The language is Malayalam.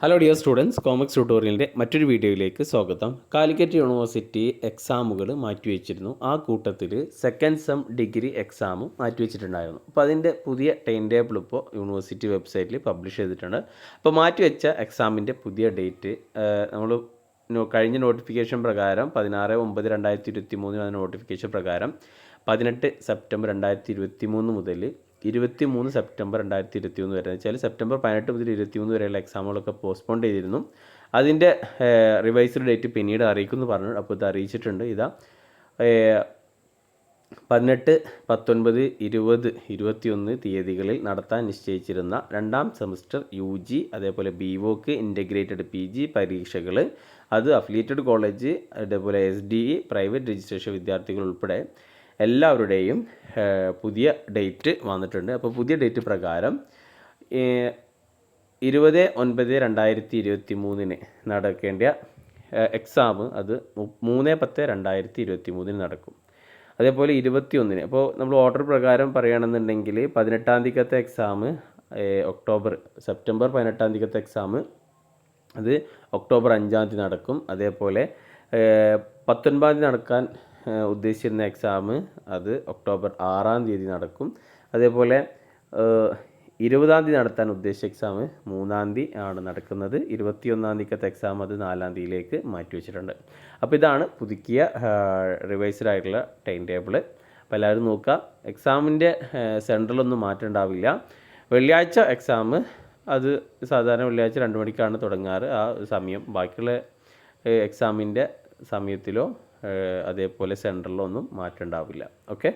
ഹലോ ഡിയർ സ്റ്റുഡൻസ്, കോമിക്സ് ട്യൂട്ടോറിയലിൻ്റെ മറ്റൊരു വീഡിയോയിലേക്ക് സ്വാഗതം. കാലിക്കറ്റ് യൂണിവേഴ്സിറ്റി എക്സാമുകൾ മാറ്റിവെച്ചിരുന്നു. ആ കൂട്ടത്തിൽ സെക്കൻഡ് സെം ഡിഗ്രി എക്സാമും മാറ്റിവെച്ചിട്ടുണ്ടായിരുന്നു. അപ്പോൾ അതിൻ്റെ പുതിയ ടൈം ടേബിൾ ഇപ്പോൾ യൂണിവേഴ്സിറ്റി വെബ്സൈറ്റിൽ പബ്ലിഷ് ചെയ്തിട്ടുണ്ട്. അപ്പോൾ മാറ്റിവെച്ച എക്സാമിൻ്റെ പുതിയ ഡേറ്റ് നമ്മൾ കഴിഞ്ഞ നോട്ടിഫിക്കേഷൻ പ്രകാരം 16/9/2023 നോട്ടിഫിക്കേഷൻ പ്രകാരം 18 സെപ്റ്റംബർ 2023 മുതൽ 23 സെപ്റ്റംബർ 2023 വരെ, വെച്ചാൽ സെപ്റ്റംബർ 18 മുതൽ 23 വരെയുള്ള എക്സാമുകളൊക്കെ പോസ്റ്റ്പോൺ ചെയ്തിരുന്നു. അതിൻ്റെ റിവൈസ്ഡ് ഡേറ്റ് പിന്നീട് അറിയിക്കുമെന്ന് പറഞ്ഞു. അപ്പോൾ ഇത് അറിയിച്ചിട്ടുണ്ട്. ഇതാ 18, 19, 20, 21 തീയതികളിൽ നടത്താൻ നിശ്ചയിച്ചിരുന്ന രണ്ടാം സെമസ്റ്റർ UG അതേപോലെ BVOC ഇൻ്റഗ്രേറ്റഡ് PG പരീക്ഷകൾ, അത് അഫിലിയേറ്റഡ് കോളേജ് അതേപോലെ SDE പ്രൈവറ്റ് രജിസ്ട്രേഷൻ വിദ്യാർത്ഥികൾ ഉൾപ്പെടെ എല്ലാവരുടെയും പുതിയ ഡേറ്റ് വന്നിട്ടുണ്ട്. അപ്പോൾ പുതിയ ഡേറ്റ് പ്രകാരം 20/9/2023 നടക്കേണ്ട എക്സാം അത് 3/10/2023 നടക്കും. അതേപോലെ 21, അപ്പോൾ നമ്മൾ ഓർഡർ പ്രകാരം പറയുകയാണെന്നുണ്ടെങ്കിൽ 18-ാം തീയതിക്കത്തെ എക്സാം സെപ്റ്റംബർ 18-ാം തീയതിക്കത്തെ എക്സാം അത് ഒക്ടോബർ 5-ാം തീയതി നടക്കും. അതേപോലെ 19-ാം തീയതി നടക്കാൻ ഉദ്ദേശിച്ചിരുന്ന എക്സാം അത് ഒക്ടോബർ 6-ാം തീയതി നടക്കും. അതേപോലെ 20-ാം തീയതി നടത്താൻ ഉദ്ദേശിച്ച എക്സാം 3-ാം തീയതി ആണ് നടക്കുന്നത്. 21-ാം തീയതിക്കത്തെ എക്സാം അത് 4-ാം തീയതിയിലേക്ക് മാറ്റിവെച്ചിട്ടുണ്ട്. അപ്പോൾ ഇതാണ് പുതുക്കിയ റിവൈസ്ഡ് ആയിട്ടുള്ള ടൈം ടേബിൾ. അപ്പോൾ എല്ലാവരും നോക്കുക. എക്സാമിൻ്റെ സെൻട്രലൊന്നും മാറ്റം ഉണ്ടാവില്ല. വെള്ളിയാഴ്ച എക്സാം അത് സാധാരണ വെള്ളിയാഴ്ച 2 മണിക്കാണ് തുടങ്ങാറ്. ആ സമയം ബാക്കിയുള്ള എക്സാമിൻ്റെ സമയത്തിലോ അതേപോലെ സെൻട്രലിലോ ഒന്നും മാറ്റം ഉണ്ടാവില്ല. ഓക്കെ.